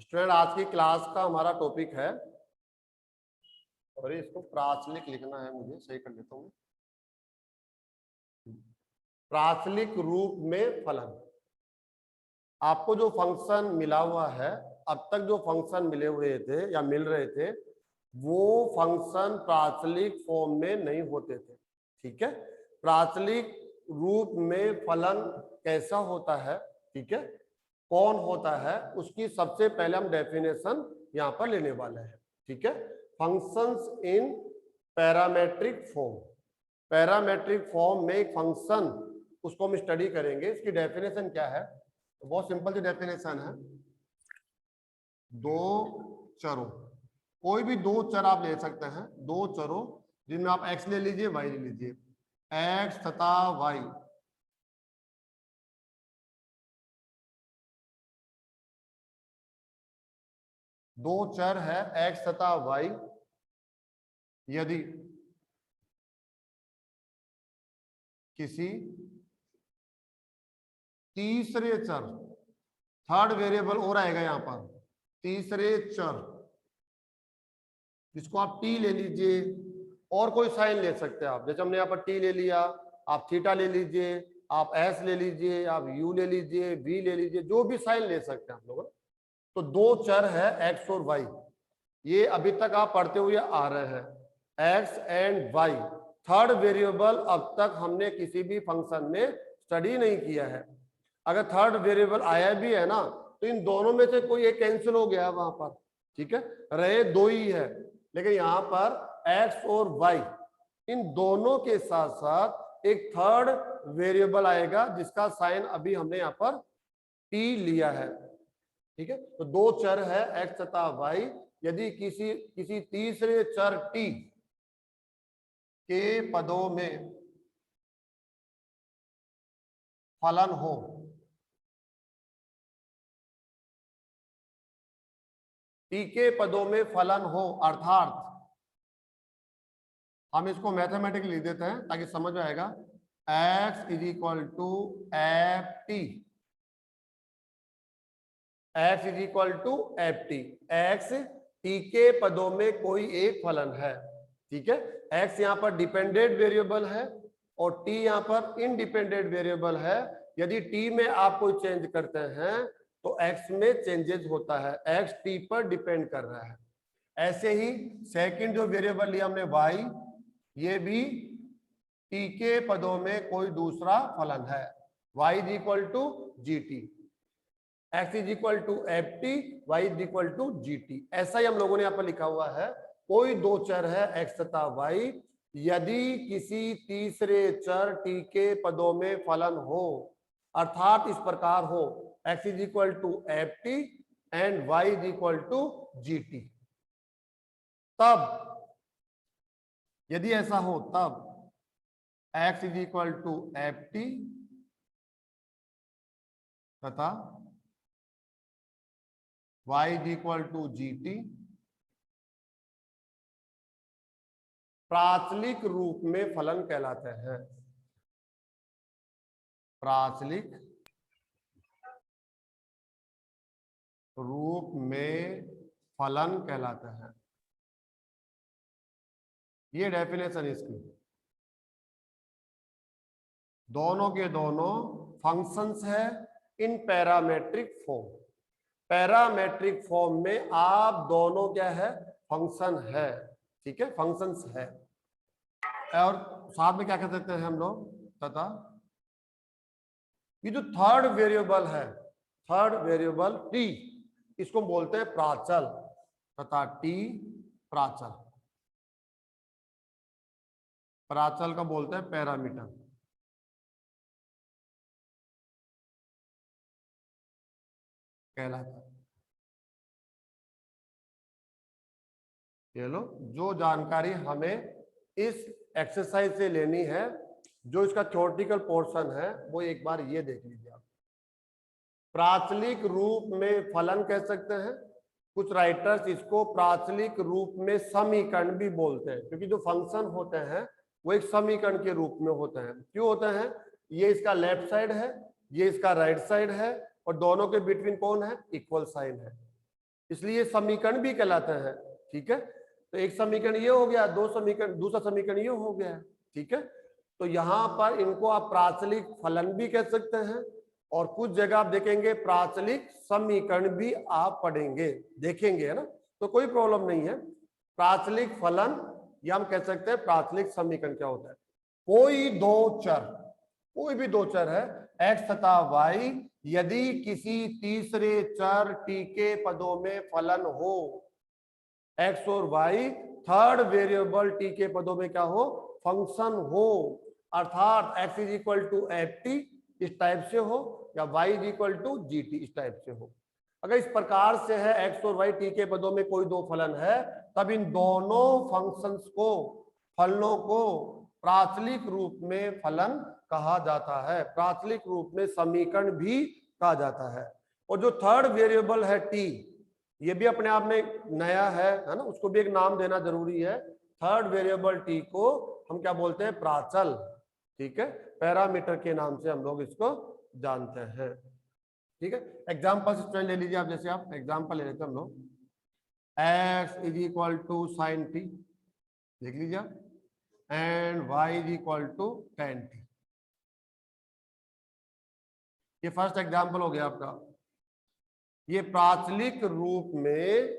Student आज की class का हमारा टॉपिक है, और इसको प्राचलिक लिखना है, मुझे सही कर लेता हूँ। प्राचलिक रूप में फलन। आपको जो फंक्शन मिला हुआ है, अब तक जो फंक्शन मिले हुए थे या मिल रहे थे, वो फंक्शन प्राचलिक फॉर्म में नहीं होते थे। ठीक है, प्राचलिक रूप में फलन कैसा होता है, ठीक है, कौन होता है, उसकी सबसे पहले हम डेफिनेशन यहां पर लेने वाले हैं। ठीक है, functions in parametric form. Parametric form में एक फंक्शन, उसको हम स्टडी करेंगे। इसकी डेफिनेशन क्या है? तो बहुत सिंपल सी डेफिनेशन है, दो चरों, कोई भी दो चर आप ले सकते हैं, दो चरों जिनमें आप x ले लीजिए, y ले लीजिए, x तथा y। दो चर है x तथा y, यदि किसी तीसरे चर, थर्ड वेरिएबल और आएगा यहां पर, तीसरे चर जिसको आप t ले लीजिए, और कोई साइन ले सकते हैं आप, जैसे हमने यहाँ पर t ले लिया, आप थीटा ले लीजिए, आप s ले लीजिए, आप u ले लीजिए, v ले लीजिए, जो भी साइन ले सकते हैं आप लोग। तो दो चर है x और y, ये अभी तक आप पढ़ते हुए आ रहे हैं, x and y। Third variable अब तक हमने किसी भी फंक्शन में स्टडी नहीं किया है। अगर थर्ड वेरिएबल आया भी है ना, तो इन दोनों में से कोई एक कैंसिल हो गया वहां पर। ठीक है, रहे दो ही है, लेकिन यहां पर x और y, इन दोनों के साथ साथ एक थर्ड वेरिएबल आएगा जिसका साइन अभी हमने यहां पर t लिया है। ठीक है, तो दो चर है x तथा y, यदि किसी तीसरे चर t के पदों में फलन हो, t के पदों में फलन हो, अर्थात हम इसको मैथमेटिकली लिख देते हैं ताकि समझ में आएगा, x is equal to f t, x is equal to f t. X t के पदों में कोई एक फलन है। ठीक है, x यहां पर डिपेंडेंट वेरिएबल है और t यहां पर इंडिपेंडेंट वेरिएबल है। यदि t में आप कोई चेंज करते हैं तो x में चेंजेस होता है, x t पर डिपेंड कर रहा है। ऐसे ही सेकंड जो वेरिएबल लिया हमने y, ये भी t के पदों में कोई दूसरा फलन है, y is equal to g t, x is equal to f t, y is equal to g t. ऐसा ही हम लोगों ने यहाँ पर लिखा हुआ है, कोई दो चर है x तथा y, यदि किसी तीसरे चर t के पदों में फलन हो, अर्थात इस प्रकार हो, x is equal to f t and y is equal to g t, तब यदि ऐसा हो तब x is equal to f t तथा y is equal to g t प्राचलिक रूप में फलन कहलाते हैं। प्राचलिक रूप में फलन कहलाते हैं, ये डेफिनेशन इसकी। दोनों के दोनों फंक्शंस है इन पैरामेट्रिक फॉर्म। पैरामेट्रिक फॉर्म में आप दोनों क्या है, फंक्शन है। ठीक है, फंक्शंस है, और साथ में क्या कह सकते हैं हम लोग, तथा ये जो थर्ड वेरिएबल है, थर्ड वेरिएबल t, इसको बोलते हैं प्राचल, तथा t प्राचल, प्राचल का बोलते हैं पैरामीटर। कहलाता है। चलो, जो जानकारी हमें इस एक्सरसाइज से लेनी है, जो इसका थ्योरेटिकल पोर्शन है, वो एक बार ये देख लीजिए आप। प्राचलिक रूप में फलन कह सकते हैं, कुछ राइटर्स इसको प्राचलिक रूप में समीकरण भी बोलते हैं, क्योंकि जो फंक्शन होते हैं वो एक समीकरण के रूप में होते हैं। क्यों होते हैं? ये इसका लेफ्ट साइड है, ये इसका राइट साइड है, और दोनों के बिटवीन कौन है, इक्वल साइन है। इसलिए समीकरण भी कहलाते हैं। ठीक है, तो एक समीकरण ये हो गया, दो समीकरण, दूसरा समीकरण ये हो गया। ठीक है, तो यहाँ पर इनको आप प्राचलिक फलन भी कह सकते हैं, और कुछ जगह आप देखेंगे प्राचलिक समीकरण भी आप पढ़ेंगे, देखेंगे, है ना, तो कोई प्रॉब्लम नहीं है। प्राचलिक फलन या हम कह सकते हैं प्राचलिक समीकरण क्या होता है? कोई दो चर, कोई भी दो चर है x तथा y, यदि किसी तीसरे चर t के पदों में फलन हो, x और y थर्ड वेरिएबल t के पदों में क्या हो? फंक्शन हो, अर्थात x is equal to f t इस टाइप से हो, या y is equal to g t इस टाइप से हो। अगर इस प्रकार से है x और y t के पदों में कोई दो फलन है, तब इन दोनों फंक्शंस को, फलनों को प्राचलिक रूप में फलन कहा जाता है, प्राचलिक रूप में समीकरण भी कहा जाता है। और जो थर्ड वेरिएबल है t, ये भी अपने आप में नया है ना, उसको भी एक नाम देना जरूरी है। थर्ड वेरिएबल t को हम क्या बोलते हैं? प्राचल। ठीक है, पैरामीटर के नाम से हम लोग इसको जानते हैं। ठीक है, एग्जाम्पल स्टूडेंट ले लीजिए आप, जैसे आप एग्जाम्पल ले लेते हैं हम लोग, x is equal to sine t, देख लीजिए आप, and y is equal to tan t. ये फर्स्ट एग्जाम्पल हो गया आपका। ये प्राचलिक रूप में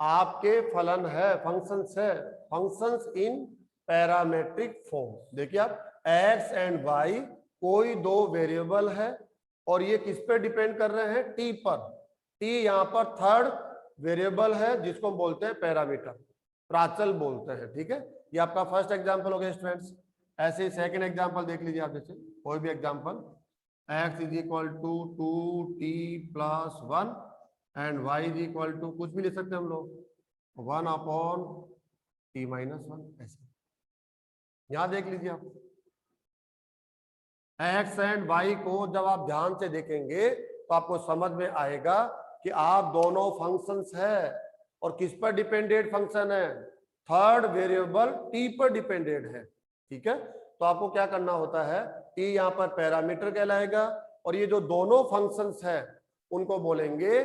आपके फलन है, फंक्शंस है, फंक्शंस इन पैरामेट्रिक फॉर्म। देखिए आप, x एंड y कोई दो वेरिएबल है, और ये किस पे डिपेंड कर रहे हैं? t पर। t यहाँ पर थर्ड वेरिएबल है, जिसको हम बोलते हैं पैरामीटर, प्राचल बोलते हैं। ठीक है, ये आपका फर्स्ट एग्जाम्पल हो गया स्टूडेंट्स। ऐसे ही सेकंड एग्जाम्पल देख लीजिए आप, जैसे कोई भी example, x is equal to 2t plus 1 and y is equal to, कुछ भी ले सकते हैं हम लोग, 1 अपॉन t माइनस 1। ऐसे यहां देख लीजिए आप, x एंड y को जब आप ध्यान से देखेंगे तो आपको समझ में आएगा कि आप दोनों फंक्शंस है, और किस पर डिपेंडेंट फंक्शन है? थर्ड वेरिएबल t पर डिपेंडेंट है। ठीक है, तो आपको क्या करना होता है? t यहाँ पर पैरामीटर कहलाएगा, और ये जो दोनों फंक्शंस है उनको बोलेंगे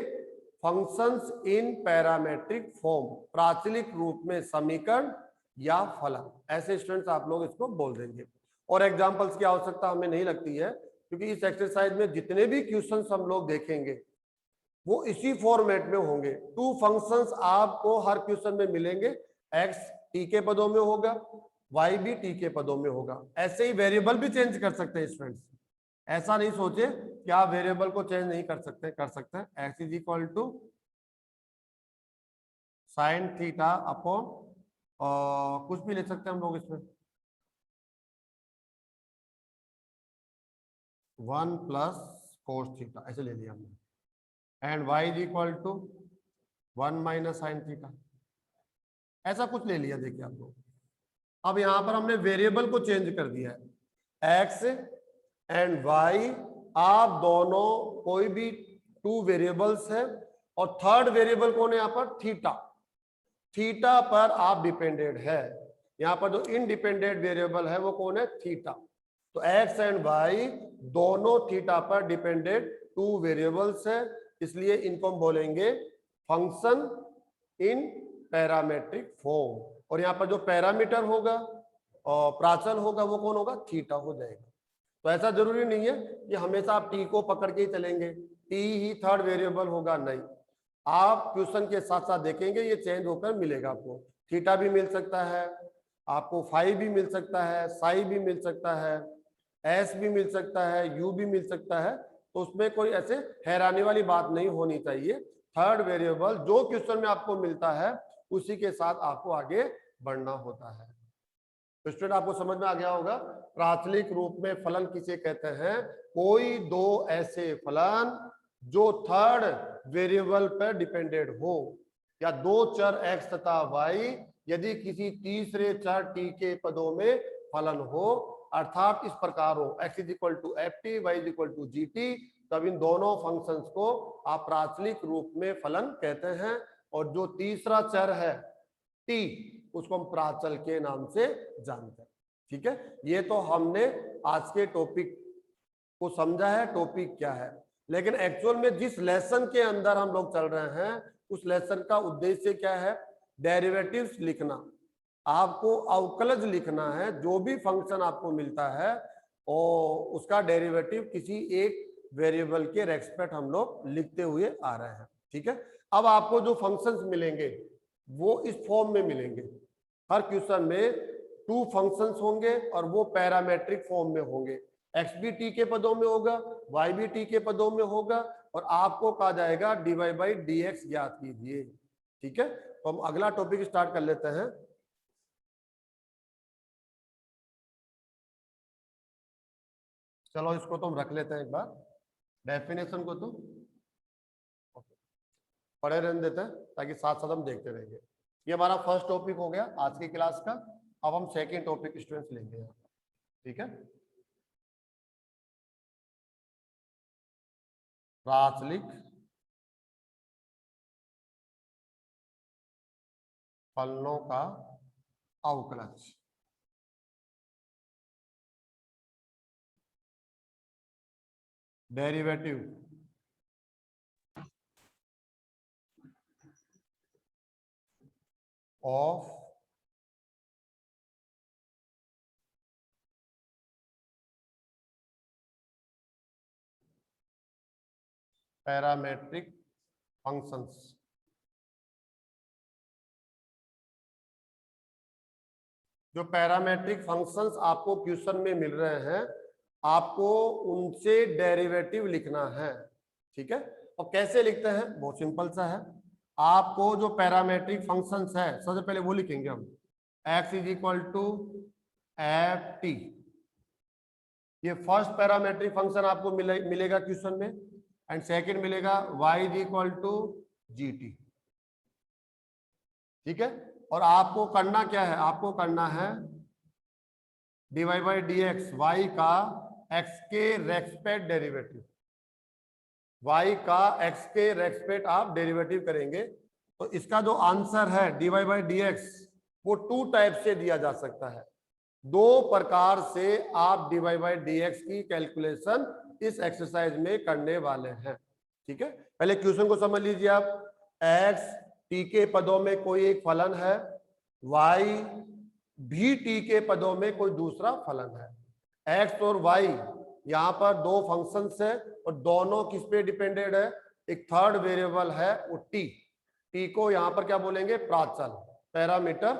फंक्शंस इन पैरामेट्रिक फॉर्म, प्राचलिक रूप में समीकरण या फलन। ऐसे स्टूडेंट्स आप लोग इसको बोल देंगे। और एग्जांपल्स की आवश्यकता हमें नहीं लगती है, क्योंकि इस एक्सरसाइज में जितने भी क्वेश्चंस हम लोग देखेंगे वो इसी फॉर्मेट में होंगे। टू फंक्शंस आपको हर क्वेश्चन में मिलेंगे, x t के पदों में होगा, y भी t के पदों में होगा। ऐसे ही वेरिएबल भी चेंज कर सकते हैं स्टूडेंट्स, ऐसा नहीं सोचे कि आप वेरिएबल को चेंज नहीं कर सकते, कर सकते हैं। x is equal to sine theta upon, कुछ भी ले सकते हैं हम लोग इसमें, 1 प्लस कोस थीटा, ऐसे ले लिया हमने, and y is equal to 1 minus sine theta, ऐसा कुछ ले लिया। देखिए आप लोग, अब यहां पर हमने वेरिएबल को चेंज कर दिया है, x एंड y आप दोनों कोई भी टू वेरिएबल्स है, और थर्ड वेरिएबल कौन है यहाँ पर? थीटा। थीटा पर आप डिपेंडेंट है। यहाँ पर जो इनडिपेंडेंट वेरिएबल है वो कौन है? थीटा। तो x एंड y दोनों थीटा पर डिपेंडेंट टू वेरिएबल्स है, इसलिए इनको हम बोलेंगे फंक्शन इन पैरामेट्रिक फॉर्म। और यहाँ पर जो पैरामीटर होगा और प्राचल होगा वो कौन होगा? थीटा हो जाएगा। तो ऐसा जरूरी नहीं है कि हमेशा आप t को पकड़ के ही चलेंगे, t ही थर्ड वेरिएबल होगा, नहीं। आप क्वेश्चन के साथ साथ देखेंगे ये चेंज होकर मिलेगा आपको। थीटा भी मिल सकता है आपको, फाई भी मिल सकता है, साई भी मिल सकता है, एस भी मिल सकता है, यू भी मिल सकता है। तो उसमें कोई ऐसे हैरानी वाली बात नहीं होनी चाहिए। थर्ड वेरिएबल जो क्वेश्चन में आपको मिलता है उसी के साथ आपको आगे बढ़ना होता है। तो स्टूडेंट आपको समझ में आ गया होगा, प्राचलिक रूप में फलन किसे कहते हैं? कोई दो ऐसे फलन जो थर्ड वेरिएबल पर डिपेंडेंट हो, या दो चर x तथा y यदि किसी तीसरे चर t के पदों में फलन हो, अर्थात इस प्रकार हो, x is equal to f t, y is equal to g t, तब इन दोनों फंक्शंस को आप प्राचलिक रूप में फलन कहते हैं। और जो तीसरा चर है t, उसको हम प्राचल के नाम से जानते हैं। ठीक है, ये तो हमने आज के टॉपिक को समझा है, टॉपिक क्या है। लेकिन एक्चुअल में जिस लेसन के अंदर हम लोग चल रहे हैं उस लेसन का उद्देश्य क्या है? डेरिवेटिव्स लिखना। आपको अवकलज लिखना है, जो भी फंक्शन आपको मिलता है और उसका डेरिवेटिव किसी एक वेरिएबल के रेस्पेक्ट हम लोग लिखते हुए आ रहे हैं। ठीक है, अब आपको जो फंक्शंस मिलेंगे वो इस फॉर्म में मिलेंगे। हर क्वेश्चन में 2 फंक्शंस होंगे और वो पैरामेट्रिक फॉर्म में होंगे। एक्स भी टी के पदों में होगा, वाई भी टी के पदों में होगा, और आपको कहा जाएगा dy बाई डी एक्स ज्ञात कीजिए। ठीक है, तो हम अगला टॉपिक स्टार्ट कर लेते हैं। चलो इसको तो हम रख लेते हैं एक बार, डेफिनेशन को तो पढ़े रहने देते हैं ताकि साथ साथ हम देखते रहेंगे। ये हमारा फर्स्ट टॉपिक हो गया आज की क्लास का। अब हम सेकंड टॉपिक स्टूडेंट्स लेंगे यहाँ। ठीक है, प्राचलिक फलनों का अवकलज। Derivative of parametric functions. जो पैरामेट्रिक फंक्शंस आपको क्वेश्चन में मिल रहे हैं, आपको उनसे डेरिवेटिव लिखना है। ठीक है, और कैसे लिखते हैं? बहुत सिंपल सा है। आपको जो पैरामेट्रिक फंक्शंस है सबसे पहले वो लिखेंगे हम। x is equal to f t, ये फर्स्ट पैरामेट्रिक फंक्शन आपको मिलेगा क्वेश्चन में। एंड सेकंड मिलेगा y is equal to g t. ठीक है, और आपको करना क्या है? आपको करना है dy by d x, y का x के रेस्पेक्ट डेरिवेटिव। y का x के रेस्पेक्ट आप डेरिवेटिव करेंगे तो इसका जो आंसर है dy बाई डी एक्स, वो 2 टाइप से दिया जा सकता है। 2 प्रकार से आप dy बाई डी एक्स की कैलकुलेशन इस एक्सरसाइज में करने वाले हैं। ठीक है, पहले क्वेश्चन को समझ लीजिए आप। x t के पदों में कोई एक फलन है, y भी t के पदों में कोई दूसरा फलन है। x और y यहाँ पर 2 फंक्शंस है और दोनों किस पे डिपेंडेड है? एक थर्ड वेरिएबल है वो t को यहाँ पर क्या बोलेंगे? प्राचल, पैरामीटर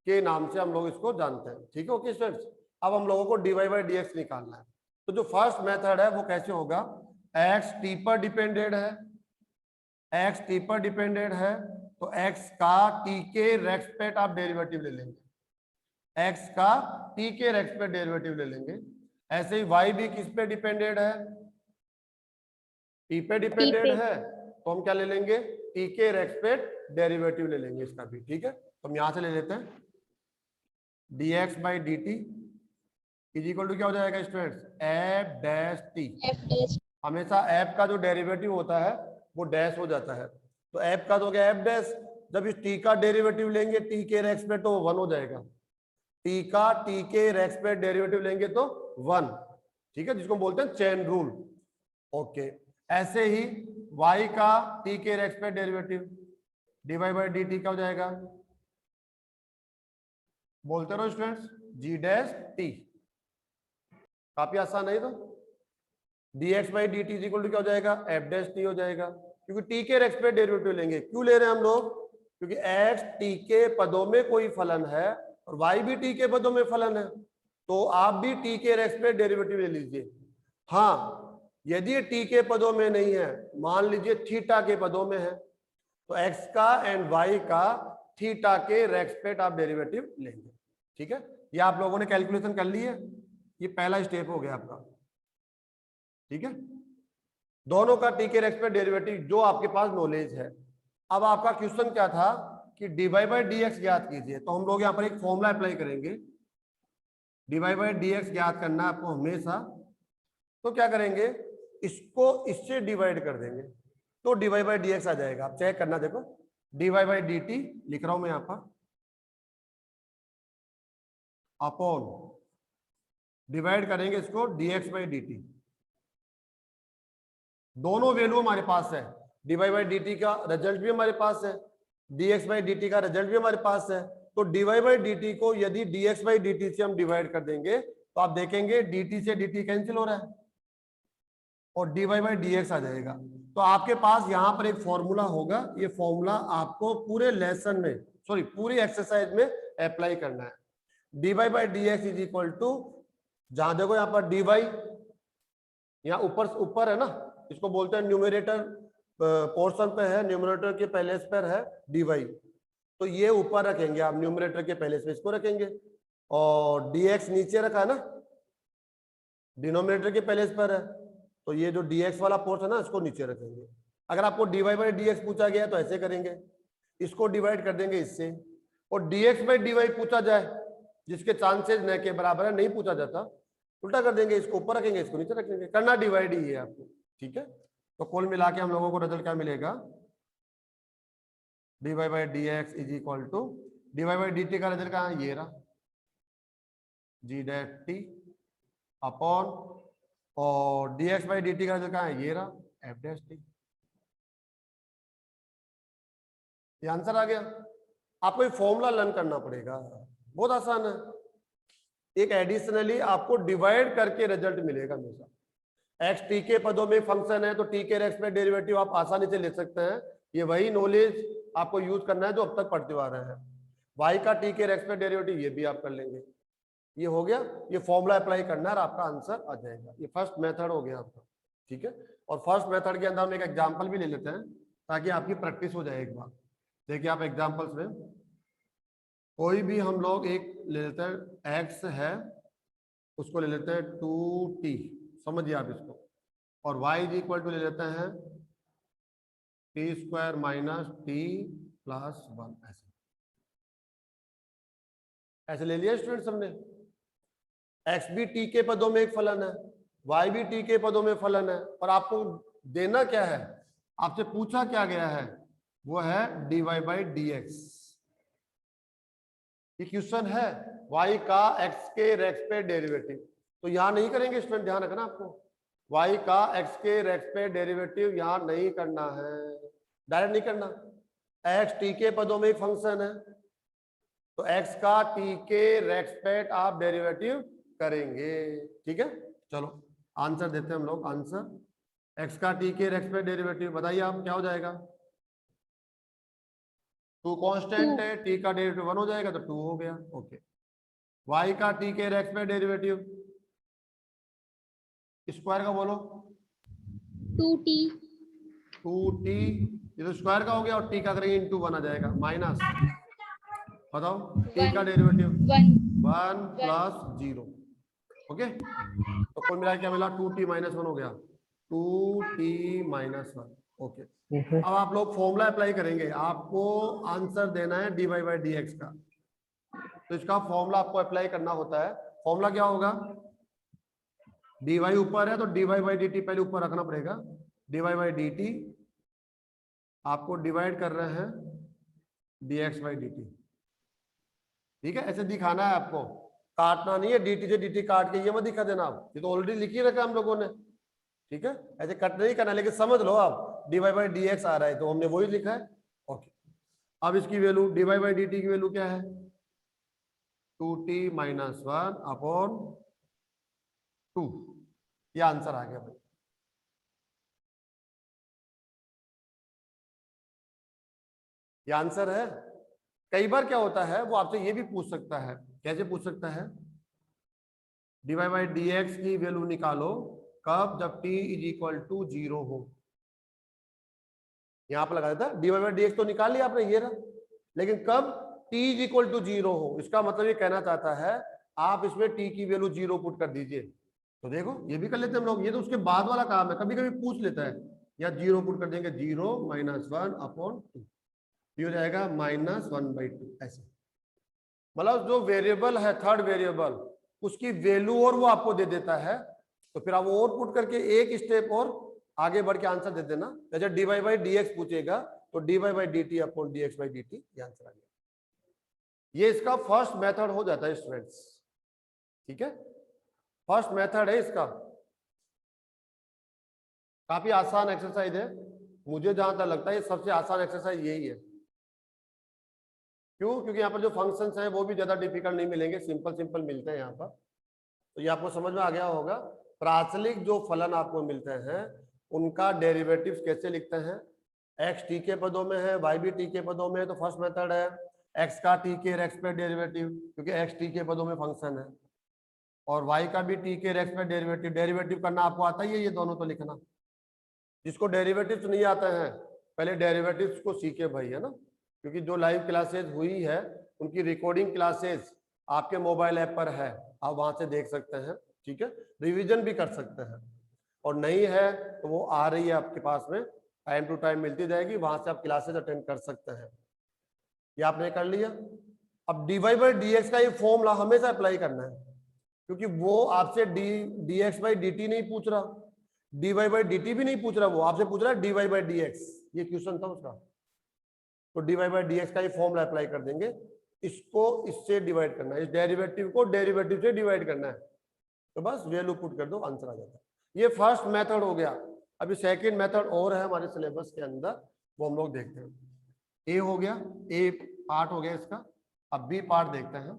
के नाम से हम लोग इसको जानते हैं। ठीक है, ओके स्टूडेंट्स। अब हम लोगों को dy बाई डी एक्स निकालना है। तो जो फर्स्ट मेथड है वो कैसे होगा? x t पर डिपेंडेड है, x t पर डिपेंडेड है तो x का t के रेस्पेक्ट आप डेरिवेटिव ले लेंगे, x का t के रेस्पेक्ट डेरिवेटिव ले लेंगे। ऐसे ही y भी किस पे डिपेंडेड है? t पे डिपेंडेड है तो हम क्या ले लेंगे? t के रेस्पेक्ट डेरिवेटिव ले लेंगे इसका भी। ठीक है, तो हम यहां से ले लेते हैं dx by d t is equal to क्या हो जाएगा स्टूडेंट्स? F dash t. हमेशा एफ का जो डेरिवेटिव होता है वो डैश हो जाता है, तो एफ का तो हो गया एफ डैश। जब इस टी का डेरिवेटिव लेंगे टी के रेस्पेक्ट तो 1 हो जाएगा। टी का टी के रेस्पेक्ट डेरिवेटिव लेंगे तो 1। ठीक है, जिसको बोलते हैं चेन रूल। ओके, ऐसे ही y का t के respect derivative dy by d T का हो जाएगा, बोलते रहो स्टूडेंट्स, g डैश t। काफी आसान है तो dx by d t equal to क्या हो जाएगा? f डैश t हो जाएगा, क्योंकि t के रेस्पेक्ट डेरिवेटिव लेंगे। क्यों ले रहे हैं हम लोग? क्योंकि x t के पदों में कोई फलन है और y भी t के पदों में फलन है, तो आप भी t के रेस्पेक्ट डेरिवेटिव ले लीजिए। हाँ, यदि t के पदों में नहीं है, मान लीजिए थीटा के पदों में है, तो x का एंड y का थीटा के रेस्पेक्ट आप डेरिवेटिव लेंगे। ठीक है, ये आप लोगों ने कैलकुलेशन कर ली है, ये पहला स्टेप हो गया आपका। ठीक है, दोनों का t के रेस्पेक्ट डेरिवेटिव जो आपके पास नॉलेज है। अब आपका क्वेश्चन क्या था कि dy बाई डी एक्स ज्ञात कीजिए, तो हम लोग यहाँ पर एक फॉर्मूला अप्लाई करेंगे। dy बाई डी एक्स ज्ञात करना है आपको हमेशा, तो क्या करेंगे? इसको इससे डिवाइड कर देंगे तो dy बाई डी एक्स आ जाएगा। आप चेक करना, देखो dy बाई डी टी लिख रहा हूं मैं यहाँ पर, अपॉन डिवाइड करेंगे इसको dx बाई डी टी। दोनों वैल्यू हमारे पास है, dy/dt का रिजल्ट भी हमारे पास है, dx/dt का रिजल्ट भी हमारे पास है। तो dy/dt को यदि dx/dt से हम डिवाइड कर देंगे तो आप देखेंगे dt से dt कैंसिल हो रहा है और dy/dx आ जाएगा। तो आपके पास यहाँ पर एक फॉर्मूला होगा, ये फॉर्मूला आपको पूरे लेसन में, सॉरी पूरी एक्सरसाइज में अप्लाई करना है। dy/dx इज इक्वल टू, जहां देखो यहाँ पर dy यहाँ ऊपर है ना, इसको बोलते हैं न्यूमरेटर पोर्शन पे है, न्यूमरेटर के पहले पर है dy, तो ये ऊपर रखेंगे आप, न्यूमरेटर के पहले से इसको रखेंगे, और dx नीचे रखा है ना, डिनोमिनेटर के पहले पर है, तो ये जो dx वाला पोर्शन है ना, इसको नीचे रखेंगे। अगर आपको dy/dx पूछा गया तो ऐसे करेंगे, इसको डिवाइड कर देंगे इससे, और dx/dy पूछा जाए जिसके चांसेस न के बराबर है, नहीं पूछा जाता, उल्टा कर देंगे, इसको ऊपर रखेंगे इसको नीचे रखेंगे, करना डिवाइड ही है आपको, ठीक है। तो कुल मिला के हम लोगों को रिजल्ट क्या मिलेगा, dy/dx is equal to, dy/dt का रिजल्ट कहाँ है, ये रहा, g' अपॉन, और dx/dt का रिजल्ट कहाँ है, ये रहा, f'। ये आंसर आ गया। आपको ये फॉर्मूला लर्न करना पड़ेगा, बहुत आसान है। एक एडिशनली आपको डिवाइड करके रिजल्ट मिलेगा हमेशा। एक्स टी के पदों में फंक्शन है तो टी के एक्स में डेरिवेटिव आप आसानी से ले सकते हैं, ये वही नॉलेज आपको यूज करना है जो अब तक पढ़ते आ रहे हैं। वाई का टी के एक्स में डेरिवेटिव ये भी आप कर लेंगे, ये हो गया, ये फॉर्मूला अप्लाई करना है और आपका आंसर आ जाएगा। ये फर्स्ट मेथड हो गया आपका, ठीक है। और फर्स्ट मेथड के अंदर हम एक एग्जाम्पल भी ले लेते हैं ताकि आपकी प्रैक्टिस हो जाए एक बार। देखिए आप एग्जाम्पल्स में कोई भी हम लोग एक ले लेते हैं, एक्स है उसको ले लेते हैं 2t, समझिए आप इसको, और y इज इक्वल टू ले लेते हैं t² माइनस t प्लस 1, ऐसे ले लिया स्टूडेंट्स हमने। x भी t के पदों में एक फलन है, y भी t के पदों में फलन है, और आपको देना क्या है, आपसे पूछा क्या गया है, वो है dy/dx। ये क्वेश्चन है y का x के रेक्स पे डेरिवेटिव, तो यहां नहीं करेंगे स्टूडेंट, ध्यान रखना आपको, y का x के रेक्स पे डेरिवेटिव यहां नहीं करना है, डायरेक्ट नहीं करना। x t के पदों में एक फंक्शन है तो x का t के रेक्स पे आप डेरिवेटिव करेंगे, ठीक है। चलो आंसर देते हैं हम लोग, आंसर x का t के रेक्स पे डेरिवेटिव बताइए आप क्या हो जाएगा, 2 कांस्टेंट है, t का डेरिवेटिव 1 हो जाएगा तो 2 हो गया, ओके। y का t के रेक्स पे डेरिवेटिव स्क्वायर का बोलो, 2t, ये तो स्क्वायर का हो गया, और t का करेंगे इंटू 1 आ जाएगा, माइनस, बताओ t का डेरिवेटिव 1 प्लस 0, ओके। तो कुल मिला क्या मिला, 2t माइनस 1 हो गया, 2t माइनस 1, ओके। अब आप लोग फॉर्मूला अप्लाई करेंगे, आपको आंसर देना है dy/dx का, तो इसका फॉर्मूला आपको अप्लाई करना होता है। फॉर्मूला क्या होगा, dy ऊपर है तो dy/dt पहले ऊपर रखना पड़ेगा, dy/dt आपको डिवाइड कर रहे हैं dx/dt, ठीक है। ऐसे दिखाना है आपको, काटना नहीं है, dt से dt काट के ये मत दिखा देना आप, ये तो ऑलरेडी लिखी रखा हम लोगों ने, ठीक है। ऐसे कट नहीं करना, लेकिन समझ लो आप dy/dx आ रहा है तो हमने वही लिखा है, ओके। अब इसकी वैल्यू dy/dt की वैल्यू क्या है, 2t माइनस 1 अपॉन 2, ये आंसर आ गया भाई। ये आंसर है। कई बार क्या होता है, वो आपसे ये भी पूछ सकता है, कैसे पूछ सकता है, dy/dx की वैल्यू निकालो कब, जब t इज इक्वल टू 0 हो। यहां पर लगा देता dy/dx तो निकाल लिया आपने, ये रहा, लेकिन कब, t इज इक्वल टू 0 हो। इसका मतलब ये कहना चाहता है आप इसमें t की वैल्यू 0 पुट कर दीजिए। तो देखो ये भी कर लेते हैं हम लोग, ये तो उसके बाद वाला काम है, कभी कभी पूछ लेता है, या 0 पुट कर देंगे, 0 माइनस 1 अपॉन 2, ये हो जाएगा -1/2, ऐसे। मतलब जो वेरिएबल है, थर्ड वेरिएबल, उसकी वैल्यू और वो आपको दे देता है, तो फिर आप वो और पुट करके एक स्टेप और आगे बढ़ के आंसर दे देना। जैसे dy/dx पूछेगा तो dy/dt अपॉन dx/dt, ये आंसर आ गया। ये इसका फर्स्ट मेथड हो जाता है स्टूडेंट्स, ठीक है, फर्स्ट मेथड है इसका, काफी आसान एक्सरसाइज है। मुझे जहां तक लगता है ये सबसे आसान एक्सरसाइज यही है। क्यों? क्योंकि यहाँ पर जो फंक्शंस हैं वो भी ज्यादा डिफिकल्ट नहीं मिलेंगे, सिंपल सिंपल मिलते हैं यहाँ पर। तो ये आपको समझ में आ गया होगा। प्राचलिक जो फलन आपको मिलते हैं उनका डेरिवेटिव्स कैसे लिखते हैं। एक्स टी के पदों में है, वाई भी टी के पदों में है, तो फर्स्ट मेथड है एक्स का टी के रेक्स पे डेरिवेटिव, क्योंकि एक्स टी के पदों में फंक्शन है, और वाई का भी टी के रेक्स पे डेरिवेटिव। डेरिवेटिव करना आपको आता ही है, ये दोनों तो लिखना। जिसको डेरिवेटिव्स नहीं आते हैं पहले डेरिवेटिव्स को सीखे भाई, है ना। क्योंकि जो लाइव क्लासेस हुई है उनकी रिकॉर्डिंग क्लासेस आपके मोबाइल ऐप पर है, आप वहां से देख सकते हैं, ठीक है। रिवीजन भी कर सकते हैं, और नहीं है तो वो आ रही है आपके पास में, टाइम टू टाइम मिलती जाएगी, वहां से आप क्लासेस अटेंड कर सकते हैं। ये आपने कर लिया। अब डीवाई बाई डी एक्स का ये फॉर्मूला हमेशा अप्लाई करना है, क्योंकि वो आपसे d x by d t नहीं पूछ रहा, d y by d t भी नहीं पूछ रहा, वो आपसे पूछ रहा है d y by d x. ये क्वेश्चन था उसका। तो d y by d x का ये फॉर्मूला अप्लाई कर देंगे, इसको इससे डिवाइड करना है, इस डेरिवेटिव को डेरिवेटिव से डिवाइड करना है, तो बस वैल्यू पुट कर दो, आंसर आ जाता है। ये फर्स्ट मेथड हो गया। अभी सेकंड मेथड और है हमारे सिलेबस के अंदर, वो हम लोग देखते हैं। ए हो गया, ए पार्ट हो गया इसका। अब बी पार्ट देखते हैं।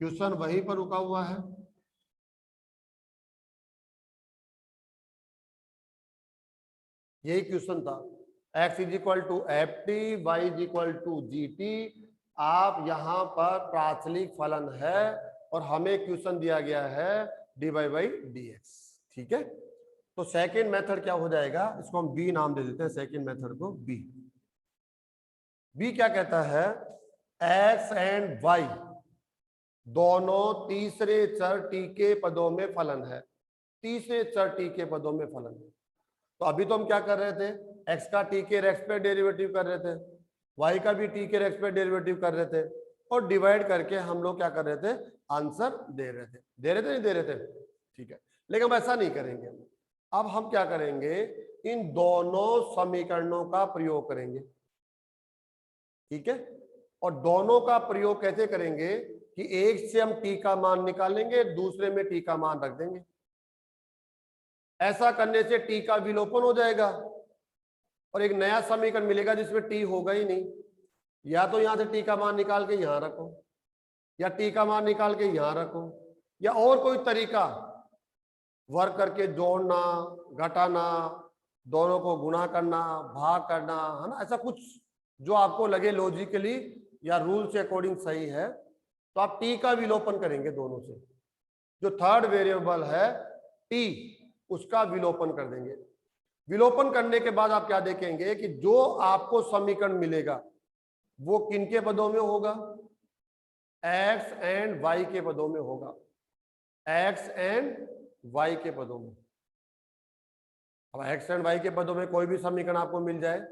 क्वेश्चन वहीं पर रुका हुआ है। यही क्वेश्चन था, x is equal to f t, y is equal to g t. आप यहाँ पर प्राचलिक फलन है और हमें क्वेश्चन दिया गया है d y by d x, ठीक है। तो सेकेंड मेथड क्या हो जाएगा, इसको हम बी नाम दे देते हैं, सेकेंड मेथड को बी। बी क्या कहता है, एक्स एंड वाई दोनों तीसरे चर टी के पदों में फलन है, तीसरे चर टी के पदों में फलन है। तो अभी तो हम क्या कर रहे थे, x का t के रेक्स पे डेरिवेटिव कर रहे थे, y का भी t के रेक्स पे डेरिवेटिव कर रहे थे, और डिवाइड करके हम लोग क्या कर रहे थे, आंसर दे रहे थे, नहीं दे रहे थे, ठीक है। लेकिन हम ऐसा नहीं करेंगे। अब हम क्या करेंगे, इन दोनों समीकरणों का प्रयोग करेंगे, ठीक है। और दोनों का प्रयोग कैसे करेंगे कि एक से हम t का मान निकालेंगे, दूसरे में t का मान रख देंगे। ऐसा करने से t का विलोपन हो जाएगा और एक नया समीकरण मिलेगा जिसमें t होगा ही नहीं। या तो यहां से t का मान निकाल के यहां रखो, या t का मान निकाल के यहां रखो, या और कोई तरीका वर्क करके जोड़ना, घटाना, दोनों को गुणा करना, भाग करना, है ना, ऐसा कुछ जो आपको लगे लॉजिकली या रूल से अकॉर्डिंग सही है, तो आप t का विलोपन करेंगे दोनों से। जो थर्ड वेरिएबल है t, उसका विलोपन कर देंगे। विलोपन करने के बाद आप क्या देखेंगे कि जो आपको समीकरण मिलेगा वो किनके पदों में होगा, x एंड y के पदों में होगा, x एंड y के पदों में। अब x एंड y के पदों में कोई भी समीकरण आपको मिल जाए,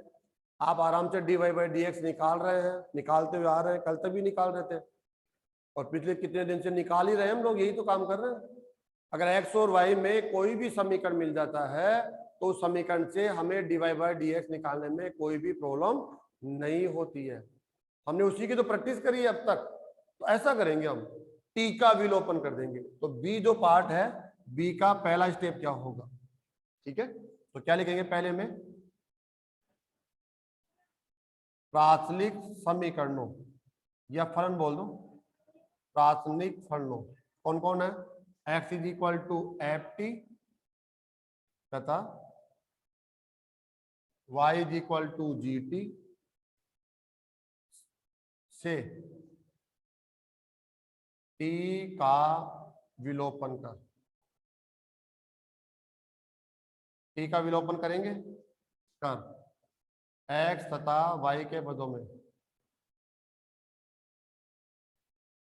आप आराम से dy बाई डी एक्स निकाल रहे हैं, निकालते हुए आ रहे हैं, कल तक भी निकाल रहे थे, और पिछले कितने दिन से निकाल ही रहे हैं हम लोग, यही तो काम कर रहे हैं। अगर x और y में कोई भी समीकरण मिल जाता है तो उस समीकरण से हमें dy बाई डी एक्स निकालने में कोई भी प्रॉब्लम नहीं होती है। हमने उसी की तो प्रैक्टिस करी है अब तक। तो ऐसा करेंगे, हम t का विलोपन कर देंगे। तो b जो पार्ट है, b का पहला स्टेप क्या होगा, ठीक है। तो क्या लिखेंगे, पहले में प्राचलिक समीकरणों या फलन बोल दो, प्राचलिक फलनों कौन कौन है, x is equal to f t तथा y is equal to g t से t का विलोपन कर, t का विलोपन करेंगे कर x तथा y के पदों में,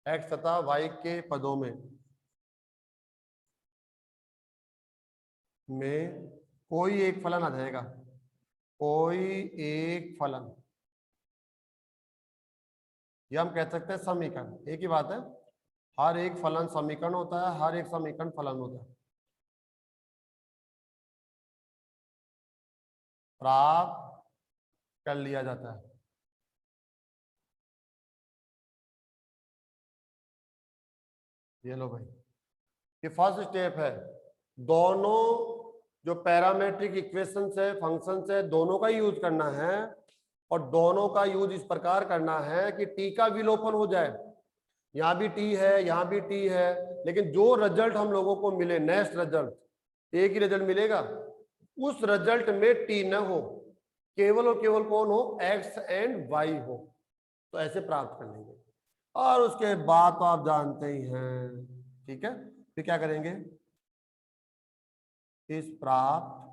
x तथा y के पदों में कोई एक फलन आ जाएगा, कोई एक फलन, ये हम कह सकते हैं समीकरण। एक ही बात है, हर एक फलन समीकरण होता है, हर एक समीकरण फलन होता है। प्राप्त कर लिया जाता है। ये लो भाई, ये फर्स्ट स्टेप है। दोनों जो पैरामेट्रिक इक्वेशंस है, फंक्शंस है, दोनों का यूज करना है और दोनों का यूज इस प्रकार करना है कि टी का विलोपन हो जाए। यहाँ भी टी है, यहाँ भी टी है, लेकिन जो रिजल्ट हम लोगों को मिले, नेक्स्ट रिजल्ट एक ही रिजल्ट मिलेगा, उस रिजल्ट में टी न हो, केवल और केवल कौन हो, एक्स एंड वाई हो। तो ऐसे प्राप्त कर लेंगे। और उसके बाद तो आप जानते ही हैं, ठीक है। फिर क्या करेंगे, इस प्राप्त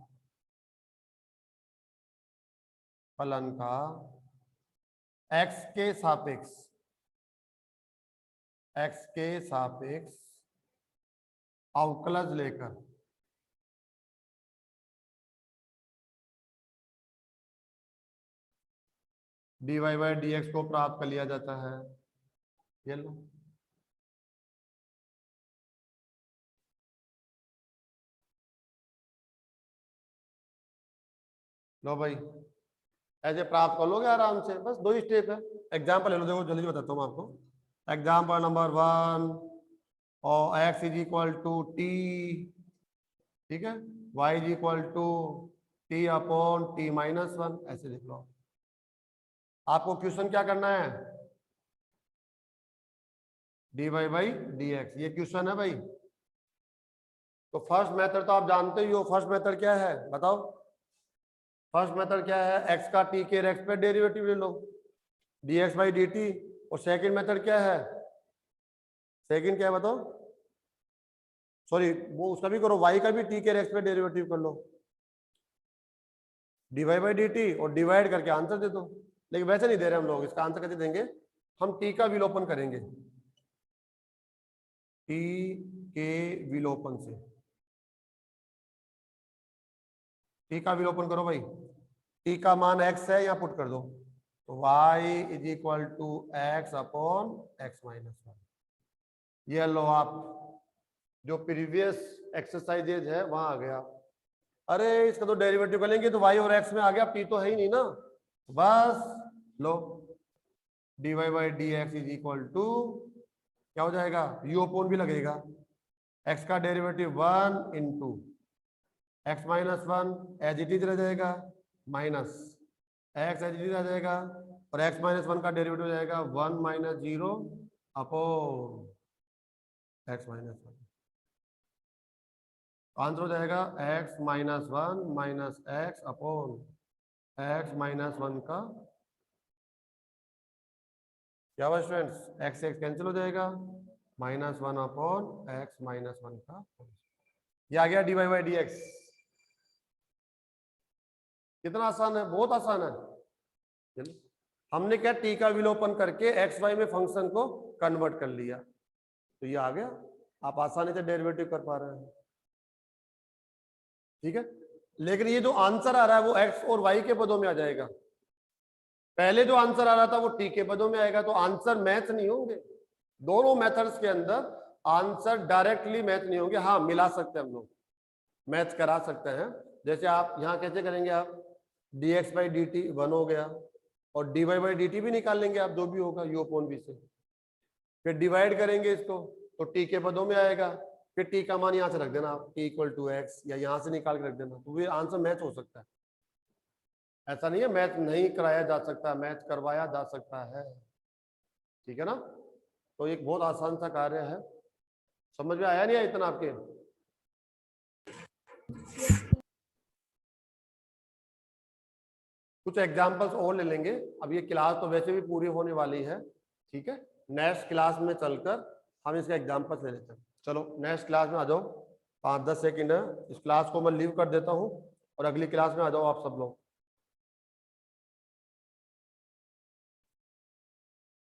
फलन का एक्स के सापेक्ष अवकलज लेकर dy बाई dx को प्राप्त कर लिया जाता है। ये लो भाई, ऐसे प्राप्त कर लोगे आराम से, बस 2 स्टेप है। एग्जाम्पल ले लो, देखो जल्दी बताता हूँ आपको। एग्जाम्पल नंबर 1, और x is equal to t, ठीक है, y is equal to t upon t minus 1, ऐसे लिख लो। आपको क्वेश्चन क्या करना है, dy बाई dx, ये क्वेश्चन है भाई। तो फर्स्ट मेथड तो आप जानते ही हो। फर्स्ट मेथड क्या है बताओ, फर्स्ट मेथड क्या है, x का t के रेक्स पे डेरिवेटिव ले लो, dx बाई dt। और सेकंड मेथड क्या है, सेकंड क्या है बताओ, सॉरी वो उसका भी करो, y का भी t के रेक्स पे डेरिवेटिव कर लो, dy बाई dt, और डिवाइड करके आंसर दे दो। लेकिन वैसे नहीं दे रहे हम लोग, इसका आंसर कैसे देंगे, हम t का विलोपन करेंगे, t के विलोपन से। t का विलोपन करो भाई, t का मान x है, यहाँ पुट कर दो, तो y is equal to x upon x minus 1। ये लो आप, जो प्रीवियस एक्सरसाइजेज है वहां आ गया। अरे इसका तो डेरिवेटिव कर लेंगे तो y और x में आ गया, t तो है ही नहीं ना, बस लो dy by dx is equal to क्या हो जाएगा, u अपोन भी लगेगा, x का derivative 1 into x minus 1 as it is रह जाएगा, minus x as it is रह जाएगा, और एक्स माइनस 1 का डेरिवेटिव हो जाएगा 1 minus 0 upon x minus 1। Answer हो जाएगा x minus 1 minus x upon x minus 1 का क्या हुआ स्टूडेंट्स, एक्स एक्स कैंसिल हो जाएगा, माइनस 1 अपॉन एक्स माइनस 1 का। ये आ गया d y by d x. कितना आसान है, बहुत आसान है। चलिए हमने क्या टी का विलोपन करके एक्स वाई में फंक्शन को कन्वर्ट कर लिया, तो ये आ गया, आप आसानी से डेरिवेटिव कर पा रहे हैं, ठीक है। लेकिन ये जो आंसर आ रहा है वो एक्स और वाई के पदों में आ जाएगा, पहले जो आंसर आ रहा था वो टी के पदों में आएगा, तो आंसर मैच नहीं होंगे। दोनों मेथड्स के अंदर आंसर डायरेक्टली मैच नहीं होंगे। हाँ मिला सकते हैं हम लोग, मैच करा सकते हैं। जैसे आप यहाँ कैसे करेंगे, आप dx बाई डी टी 1 हो गया, और dy बाई डी टी भी निकाल लेंगे आप, जो भी होगा u अपॉन v से, फिर डिवाइड करेंगे इसको तो t के पदों में आएगा, फिर t का मान यहाँ से रख देना आप, t इक्वल टू एक्स, या यहाँ से निकाल के रख देना, तो फिर आंसर मैच हो सकता है। ऐसा नहीं है मैच नहीं कराया जा सकता, मैच करवाया जा सकता है, ठीक है ना। तो एक बहुत आसान सा कार्य है, समझ में आया नहीं आया इतना आपके। कुछ एग्जांपल्स और ले लेंगे, अब ये क्लास तो वैसे भी पूरी होने वाली है, ठीक है। नेक्स्ट क्लास में चलकर हम इसके एग्जांपल्स ले लेते हैं। चलो नेक्स्ट क्लास में आ जाओ, 5-10 सेकंड है, इस क्लास को मैं लीव कर देता हूँ और अगली क्लास में आ जाओ आप सब लोग।